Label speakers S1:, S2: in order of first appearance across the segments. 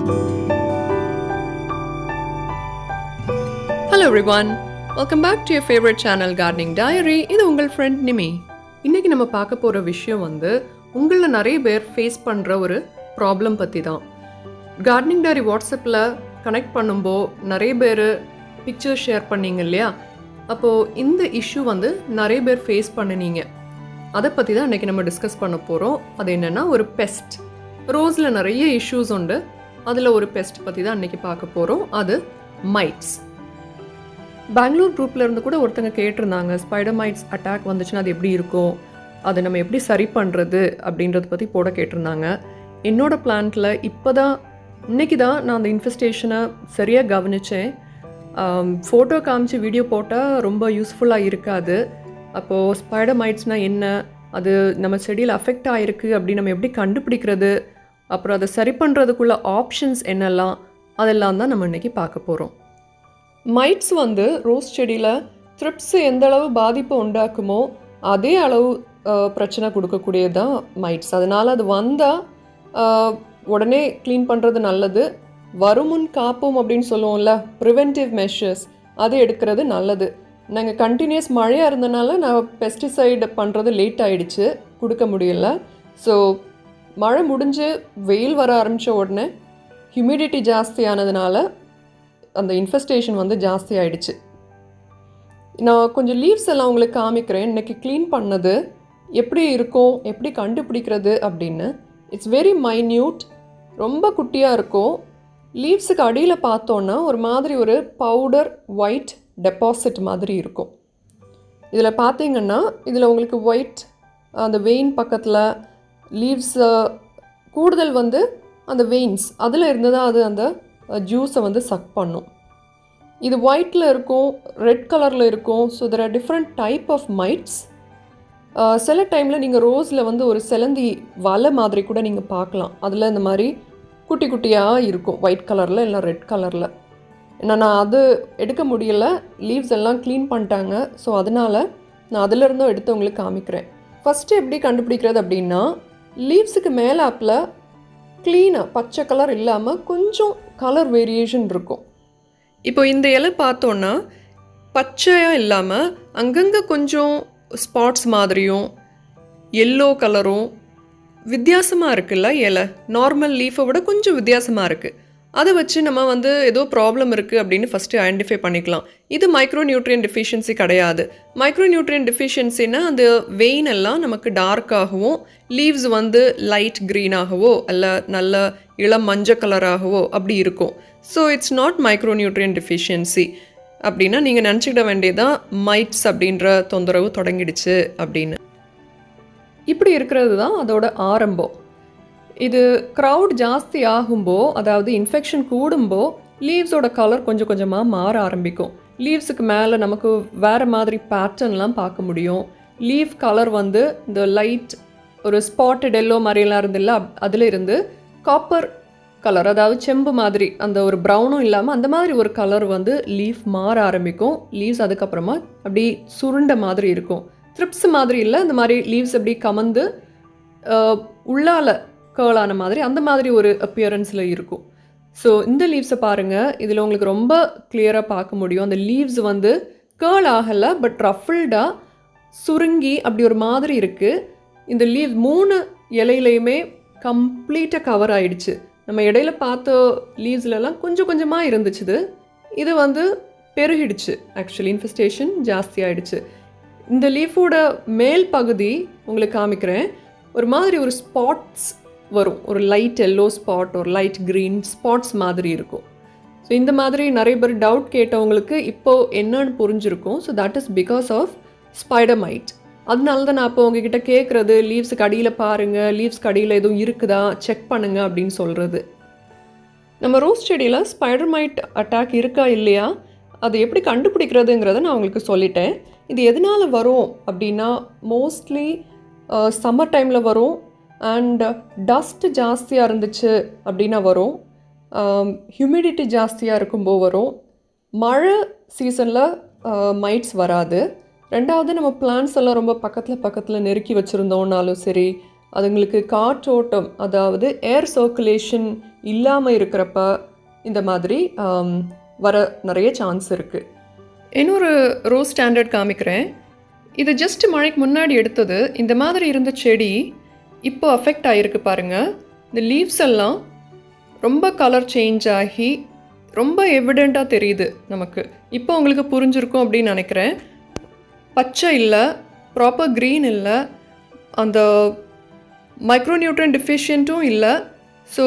S1: Hello everyone, welcome back to your favorite channel Gardening Diary. இது உங்கள் friend நிமி. இன்னைக்கு நம்ம பார்க்க போற விஷயம் உங்கள நிறைய பேர் ஃபேஸ் பண்ற ஒரு ப்ராப்ளம் பத்தி தான். கார்டனிங் டைரி வாட்ஸ்அப்பில் கனெக்ட் பண்ணும்போது நிறைய பேர் பிக்சர் ஷேர் பண்ணீங்க இல்லையா? அப்போது இந்த இஷ்யூ நிறைய பேர் ஃபேஸ் பண்ணினீங்க. அதை பற்றி தான் இன்றைக்கி நம்ம டிஸ்கஸ் பண்ண போகிறோம். அது என்னென்னா ஒரு பெஸ்ட். ரோஸில் நிறைய இஷ்யூஸ் உண்டு. அதில் ஒரு பெஸ்ட் பற்றி தான் இன்றைக்கி பார்க்க போகிறோம். அது மைட்ஸ். பெங்களூர் குரூப்பில் இருந்து கூட ஒருத்தங்க கேட்டிருந்தாங்க, ஸ்பைடர் மைட்ஸ் அட்டாக் வந்துச்சுன்னா அது எப்படி இருக்கும், அதை நம்ம எப்படி சரி பண்ணுறது அப்படின்றத பற்றி போட கேட்டிருந்தாங்க. என்னோடய பிளான்ட்டில் இன்றைக்கி தான் நான் அந்த இன்ஃபெஸ்டேஷனை சரியாக கவனித்தேன். ஃபோட்டோ காமிச்சு வீடியோ போட்டால் ரொம்ப யூஸ்ஃபுல்லாக இருக்காது. அப்போது ஸ்பைடர் மைட்ஸ்னால் என்ன, அது நம்ம செடியில் அஃபெக்ட் ஆகிருக்கு அப்படின்னு நம்ம எப்படி கண்டுபிடிக்கிறது, அப்புறம் அதை சரி பண்ணுறதுக்குள்ள ஆப்ஷன்ஸ் என்னெல்லாம், அதெல்லாம் தான் நம்ம இன்றைக்கி பார்க்க போகிறோம். மைட்ஸ் ரோஸ் செடியில் த்ரிப்ஸ் எந்த அளவு பாதிப்பு உண்டாக்குமோ அதே அளவு பிரச்சனை கொடுக்கக்கூடியது தான் மைட்ஸ். அதனால் அது வந்தால் உடனே க்ளீன் பண்ணுறது நல்லது. வருமுன் காப்போம் அப்படின்னு சொல்லுவோம்ல, ப்ரிவென்டிவ் மெஷர்ஸ், அது எடுக்கிறது நல்லது. நாங்கள் கண்டினியூஸ் மழையாக இருந்தனால நான் பெஸ்டிசைடு பண்ணுறது லேட் ஆகிடுச்சு, கொடுக்க முடியல. ஸோ மழை முடிஞ்சு வெயில் வர ஆரம்பித்த உடனே ஹியூமிடிட்டி ஜாஸ்தியானதுனால அந்த இன்ஃபெஸ்டேஷன் ஜாஸ்தி ஆகிடுச்சு. நான் கொஞ்சம் லீவ்ஸ் எல்லாம் உங்களுக்கு காமிக்கிறேன். இன்றைக்கி க்ளீன் பண்ணது எப்படி இருக்கும், எப்படி கண்டுபிடிக்கிறது அப்படின்னு. இட்ஸ் வெரி மைன்யூட், ரொம்ப குட்டியாக இருக்கும். லீவ்ஸுக்கு அடியில் பார்த்தோன்னா ஒரு மாதிரி ஒரு பவுடர் ஒயிட் டெபாசிட் மாதிரி இருக்கும். இதில் பார்த்தீங்கன்னா இதில் உங்களுக்கு ஒயிட் அந்த வெயின் பக்கத்தில் லீவ்ஸ் கூடுதல் அந்த வெயின்ஸ் அதில் இருந்து தான் அது அந்த ஜூஸை சக் பண்ணும். இது ஒயிட்டில் இருக்கும், ரெட் கலரில் இருக்கும். So there are different type of mites. சில டைமில் நீங்கள் ரோஸில் ஒரு செலந்தி வலை மாதிரி கூட நீங்கள் பார்க்கலாம். அதில் இந்த மாதிரி குட்டி குட்டியாக இருக்கும் ஒயிட் கலரில் இல்லை ரெட் கலரில். ஏன்னா நான் அது எடுக்க முடியலை, லீவ்ஸ் எல்லாம் க்ளீன் பண்ணிட்டாங்க. ஸோ அதனால் நான் அதிலிருந்தும் எடுத்து உங்களுக்கு காமிக்கிறேன். ஃபஸ்ட்டு எப்படி கண்டுபிடிக்கிறது அப்படின்னா, லீவ்ஸுக்கு மேலாப்பில் க்ளீனாக பச்சை கலர் இல்லாமல் கொஞ்சம் கலர் வேரியேஷன் இருக்கும். இப்போ இந்த இலை பார்த்தோன்னா பச்சையாக இல்லாமல் அங்கங்கே கொஞ்சம் ஸ்பாட்ஸ் மாதிரியும் எல்லோ கலரும் வித்தியாசமாக இருக்குல்ல இலை. நார்மல் லீஃபை விட கொஞ்சம் வித்தியாசமாக இருக்குது. அதை வச்சு நம்ம ஏதோ ப்ராப்ளம் இருக்குது அப்படின்னு ஃபஸ்ட்டு ஐடென்டிஃபை பண்ணிக்கலாம். இது மைக்ரோநியூட்ரியன் டெஃபிஷியன்சி கிடையாது. மைக்ரோநியூட்ரியன் டெஃபிஷியன்சின்னா அந்த வெயின் எல்லாம் நமக்கு டார்க்காகவும் லீவ்ஸ் லைட் க்ரீனாகவோ அல்ல நல்ல இளம் மஞ்சள் கலராகவோ அப்படி இருக்கும். So it's not micronutrient deficiency அப்படின்னா நீங்கள் நினச்சிக்கிட வேண்டியதான் மைட்ஸ் அப்படின்ற தொந்தரவு தொடங்கிடுச்சு அப்படின்னு. இப்படி இருக்கிறது தான் அதோட ஆரம்பம். இது க்ரௌட் ஜாஸ்தி ஆகும்போ, அதாவது இன்ஃபெக்ஷன் கூடும்போ லீவ்ஸோட கலர் கொஞ்சம் கொஞ்சமாக மாற ஆரம்பிக்கும். லீவ்ஸுக்கு மேலே நமக்கு வேறு மாதிரி பேட்டர்ன்லாம் பார்க்க முடியும். லீவ் கலர் இந்த லைட் ஒரு ஸ்பாட்டட் எல்லோ மாதிரிலாம் இருந்தில்ல, அதில் இருந்து காப்பர் கலர், அதாவது செம்பு மாதிரி அந்த ஒரு ப்ரௌனும் இல்லாமல் அந்த மாதிரி ஒரு கலர் லீஃப் மாற ஆரம்பிக்கும். லீவ்ஸ் அதுக்கப்புறமா அப்படி சுருண்ட மாதிரி இருக்கும். த்ரிப்ஸ் மாதிரி இல்லை, இந்த மாதிரி லீவ்ஸ் அப்படி கமந்து உள்ளால் கேர்ளான மாதிரி அந்த மாதிரி ஒரு அப்பியரன்ஸில் இருக்கும். ஸோ இந்த லீவ்ஸை பாருங்கள், இதில் உங்களுக்கு ரொம்ப கிளியராக பார்க்க முடியும். அந்த லீவ்ஸ் கேர்ள் ஆகலை, பட் ரஃபிள்டாக சுருங்கி அப்படி ஒரு மாதிரி இருக்குது. இந்த லீவ் 3 இலையிலையுமே கம்ப்ளீட்டாக கவர் ஆகிடுச்சு. நம்ம இடையில பார்த்த லீவ்ஸ்லலாம் கொஞ்சம் கொஞ்சமாக இருந்துச்சு. இது பெருகிடுச்சு. ஆக்சுவலி இன்ஃபெஸ்டேஷன் ஜாஸ்தி ஆகிடுச்சு. இந்த லீஃபோட மேல் பகுதி உங்களுக்கு காமிக்கிறேன். ஒரு மாதிரி ஒரு ஸ்பாட்ஸ் வரும், ஒரு லைட் எல்லோ ஸ்பாட், ஒரு லைட் க்ரீன் ஸ்பாட்ஸ் மாதிரி இருக்கும். ஸோ இந்த மாதிரி நிறைய பேர் டவுட் கேட்டவங்களுக்கு இப்போது என்னன்னு புரிஞ்சிருக்கும். So that is because of spider mite. அதனால தான் நான் இப்போ உங்ககிட்ட கேட்குறது, லீவ்ஸுக்கு அடியில் பாருங்கள், லீவ்ஸ்க்கு அடியில் எதுவும் இருக்குதா செக் பண்ணுங்கள் அப்படின்னு சொல்கிறது. நம்ம ரோஸ் செடியில் ஸ்பைடர் மைட் அட்டாக் இருக்கா இல்லையா, அதை எப்படி கண்டுபிடிக்கிறதுங்கிறத நான் உங்களுக்கு சொல்லிட்டேன். இது எதனால் வரும் அப்படின்னா, மோஸ்ட்லி சம்மர் டைமில் வரும். அண்ட் டஸ்ட்டு ஜாஸ்தியாக இருந்துச்சு அப்படின்னா வரும். ஹியூமிடிட்டி ஜாஸ்தியாக இருக்கும்போது வரும். மழை சீசனில் மைட்ஸ் வராது. ரெண்டாவது, நம்ம பிளான்ஸ் எல்லாம் ரொம்ப பக்கத்தில் நெருக்கி வச்சுருந்தோம்னாலும் சரி, அதுங்களுக்கு காற்றோட்டம், அதாவது ஏர் சர்க்குலேஷன் இல்லாமல் இருக்கிறப்ப இந்த மாதிரி வர நிறைய சான்ஸ் இருக்குது. இன்னொரு ரோஸ் ஸ்டாண்டர்ட் காமிக்கிறேன். இது ஜஸ்ட் மழைக்கு முன்னாடி எடுத்தது. இந்த மாதிரி இருந்த செடி இப்போ அஃபெக்ட் ஆகிருக்கு பாருங்கள். இந்த லீவ்ஸ் எல்லாம் ரொம்ப கலர் சேஞ்ச் ஆகி ரொம்ப எவிடெண்ட்டாக தெரியுது நமக்கு. இப்போ உங்களுக்கு புரிஞ்சிருக்கும் அப்படின்னு நினைக்கிறேன். பச்சை இல்லை, ப்ராப்பர் க்ரீன் இல்லை, அந்த மைக்ரோநியூட்ரன் டிஃபிஷியண்ட்டும் இல்லை. ஸோ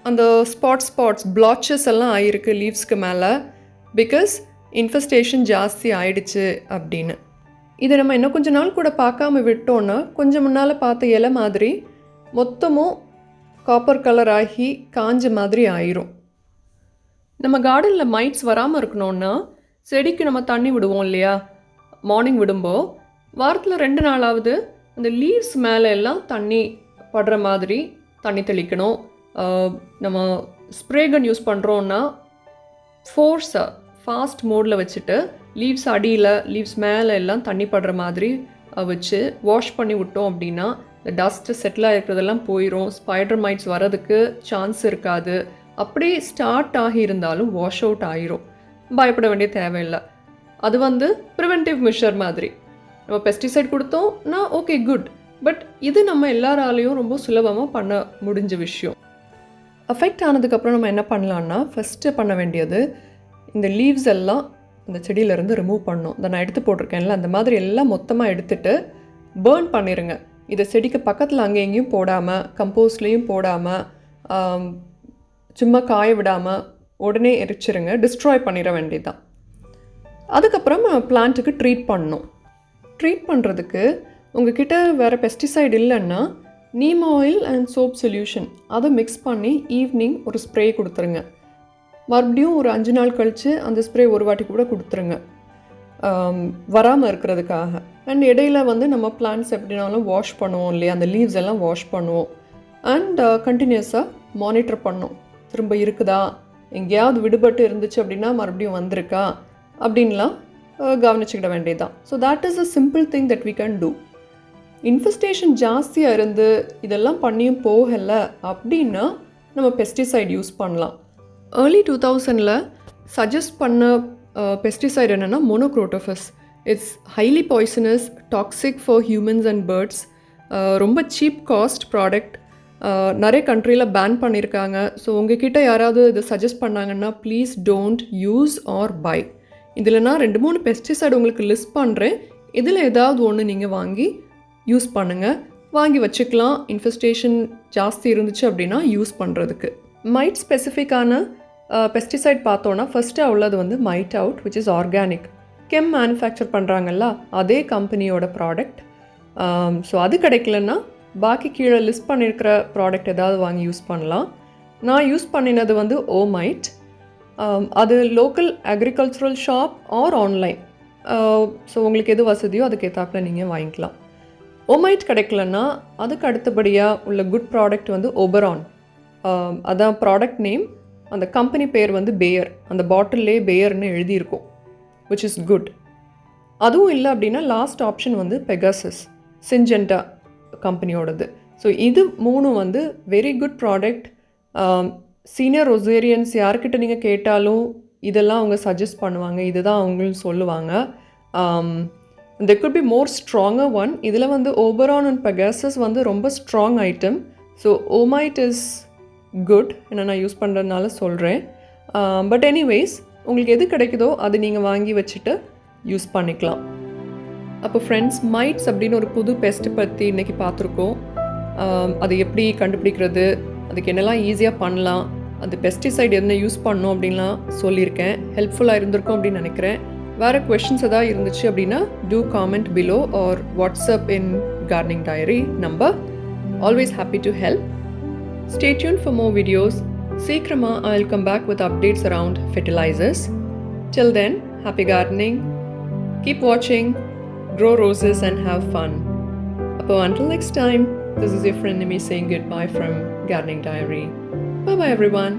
S1: அந்த ஸ்பாட்ஸ் பிளாச்சஸ் எல்லாம் ஆகிருக்கு லீவ்ஸ்க்கு மேலே, பிகாஸ் இன்ஃபெஸ்டேஷன் ஜாஸ்தி ஆயிடுச்சு அப்படின்னு. இதை நம்ம இன்னும் கொஞ்ச நாள் கூட பார்க்காம விட்டோன்னா கொஞ்சம் முன்னால் பார்த்த இலை மாதிரி மொத்தமும் காப்பர் கலர் ஆகி காஞ்ச மாதிரி ஆயிரும். நம்ம கார்டனில் மைட்ஸ் வராமல் இருக்கணும்னா செடிக்கு நம்ம தண்ணி விடுவோம் இல்லையா, மார்னிங் விடும்போது வாரத்தில் 2 நாளாவது அந்த லீவ்ஸ் மேலே எல்லாம் தண்ணி படுற மாதிரி தண்ணி தெளிக்கணும். நம்ம ஸ்ப்ரே கன் யூஸ் பண்ணுறோன்னா ஃபாஸ்ட் மோடில் வச்சுட்டு லீவ்ஸ் அடியில் லீவ்ஸ் மேலே எல்லாம் தண்ணி படுற மாதிரி வச்சு வாஷ் பண்ணி விட்டோம் அப்படின்னா இந்த டஸ்ட்டு செட்டில் ஆகிருக்கிறதெல்லாம் போயிடும். ஸ்பைடர் மைட்ஸ் வரதுக்கு சான்ஸ் இருக்காது. அப்படி ஸ்டார்ட் ஆகியிருந்தாலும் வாஷ் அவுட் ஆகிரும். பயப்பட வேண்டிய தேவையில்லை. அது ப்ரிவென்டிவ் மெஷர் மாதிரி. நம்ம பெஸ்டிசைட் கொடுத்தோம்னா ஓகே குட், பட் இது நம்ம எல்லாராலையும் ரொம்ப சுலபமாக பண்ண முடிஞ்ச விஷயம். அஃபெக்ட் ஆனதுக்கப்புறம் நம்ம என்ன பண்ணலான்னா, ஃபஸ்ட்டு பண்ண வேண்டியது இந்த லீவ்ஸ் எல்லாம் அந்த செடியிலேருந்து ரிமூவ் பண்ணணும். இதை நான் எடுத்து போட்டிருக்கேன்ல, அந்த மாதிரி எல்லாம் மொத்தமாக எடுத்துகிட்டு பேர்ன் பண்ணிடுங்க. இதை செடிக்கு பக்கத்தில் அங்கே எங்கேயும் போடாமல், கம்போஸ்ட்லேயும் போடாமல், சும்மா காய விடாமல் உடனே எரிச்சிருங்க. டிஸ்ட்ராய் பண்ணிட வேண்டியதுதான். அதுக்கப்புறம் பிளான்ட்டுக்கு ட்ரீட் பண்ணணும். ட்ரீட் பண்ணுறதுக்கு உங்ககிட்ட வேறு பெஸ்டிசைட் இல்லைன்னா neem oil and soap solution அதை மிக்ஸ் பண்ணி ஈவினிங் ஒரு ஸ்ப்ரே கொடுத்துருங்க. மறுபடியும் ஒரு 5 நாள் கழித்து அந்த ஸ்ப்ரே ஒரு வாட்டி கூட கொடுத்துருங்க, வராமல் இருக்கிறதுக்காக. அண்ட் இடையில நம்ம பிளான்ட்ஸ் எப்படினாலும் வாஷ் பண்ணுவோம் இல்லையா, அந்த லீவ்ஸ் எல்லாம் வாஷ் பண்ணுவோம். அண்ட் கண்டினியூஸாக மானிட்டர் பண்ணோம். திரும்ப இருக்குதா, எங்கேயாவது விடுபட்டு இருந்துச்சு அப்படின்னா மறுபடியும் வந்திருக்கா அப்படின்லாம் கவனிச்சுக்கிட வேண்டியதுதான். So that is a simple thing that we can do. Infestation ஜாஸ்தியாக இருந்து இதெல்லாம் பண்ணியும் போகலை அப்படின்னா நம்ம பெஸ்டிசைட் யூஸ் பண்ணலாம். ஏர்லி 2000 சஜஸ்ட் பண்ண பெஸ்டிசைட் என்னென்னா monocrotophos. It's highly poisonous, toxic for humans and birds. ரொம்ப சீப் காஸ்ட் ப்ராடக்ட். நிறைய கண்ட்ரியில் பேன் பண்ணியிருக்காங்க. ஸோ உங்ககிட்ட யாராவது இதை சஜஸ்ட் பண்ணாங்கன்னா ப்ளீஸ் டோன்ட் யூஸ் ஆர் பை. இதில் நான் 2-3 பெஸ்டிசைட் உங்களுக்கு லிஸ்ட் பண்ணுறேன். இதில் ஏதாவது ஒன்று நீங்கள் வாங்கி யூஸ் பண்ணுங்கள். வாங்கி வச்சுக்கலாம், இன்ஃபெஸ்டேஷன் ஜாஸ்தி இருந்துச்சு அப்படின்னா யூஸ் பண்ணுறதுக்கு. மைட் ஸ்பெசிஃபிக்கான பெஸ்டிசைட் பார்த்தோன்னா ஃபஸ்ட்டு உள்ளது mite out, which is organic. Manufacture பண்ணுறாங்கல்ல, அதே கம்பெனியோட ப்ராடக்ட். ஸோ அது கிடைக்கலன்னா பாக்கி கீழே லிஸ்ட் பண்ணியிருக்கிற ப்ராடக்ட் ஏதாவது வாங்கி யூஸ் பண்ணலாம். நான் யூஸ் பண்ணினது ஓமைட். அது local agricultural shop or online. ஸோ உங்களுக்கு எது வசதியோ அதுக்கு ஏற்றாப்புல நீங்கள் வாங்கிக்கலாம். ஓமைட் கிடைக்கலன்னா அதுக்கு அடுத்தபடியாக உள்ள குட் ப்ராடக்ட் ஓபரான். அதான் ப்ராடக்ட் நேம். அந்த கம்பெனி பேர் பேயர். அந்த பாட்டில்லே பேயர்னு எழுதியிருக்கும், விச் இஸ் குட். அதுவும் இல்லை அப்படின்னா லாஸ்ட் ஆப்ஷன் பெகாசஸ், சிஞ்சென்டா கம்பெனியோடது. ஸோ இது 3 வெரி குட் ப்ராடக்ட். சீனியர் ரொசேரியன்ஸ் யார்கிட்ட நீங்கள் கேட்டாலும் இதெல்லாம் அவங்க சஜஸ்ட் பண்ணுவாங்க, இதுதான் அவங்களும் சொல்லுவாங்க. there could be more stronger one. இதில் ஓபரான் அண்ட் பெகாசஸ் ரொம்ப strong item. So Omite is good, என்ன நான் யூஸ் பண்ணுறதுனால சொல்கிறேன். பட் எனிவேஸ் உங்களுக்கு எது கிடைக்குதோ அது நீங்கள் வாங்கி வச்சுட்டு யூஸ் பண்ணிக்கலாம். அப்போ ஃப்ரெண்ட்ஸ், மைட்ஸ் அப்படின்னு ஒரு புது பெஸ்ட்டு பற்றி இன்றைக்கி பார்த்துருக்கோம். அது எப்படி கண்டுபிடிக்கிறது, அதுக்கு என்னெல்லாம் ஈஸியாக பண்ணலாம், அந்த பெஸ்டிசைட் என்ன யூஸ் பண்ணணும் அப்படின்லாம் சொல்லியிருக்கேன். ஹெல்ப்ஃபுல்லாக இருந்திருக்கும் அப்படின்னு நினைக்கிறேன். வேறு questions எதாவது இருந்துச்சு அப்படின்னா do comment below or WhatsApp in Gardening Diary number. Always happy to help. Stay tuned for more videos. சீக்கிரமாக I'll come back with updates around fertilizers. Till then, happy gardening. Keep watching, grow roses and have fun. So until next time, this is your friend Nimi saying goodbye from Gardening Diary. Bye bye everyone.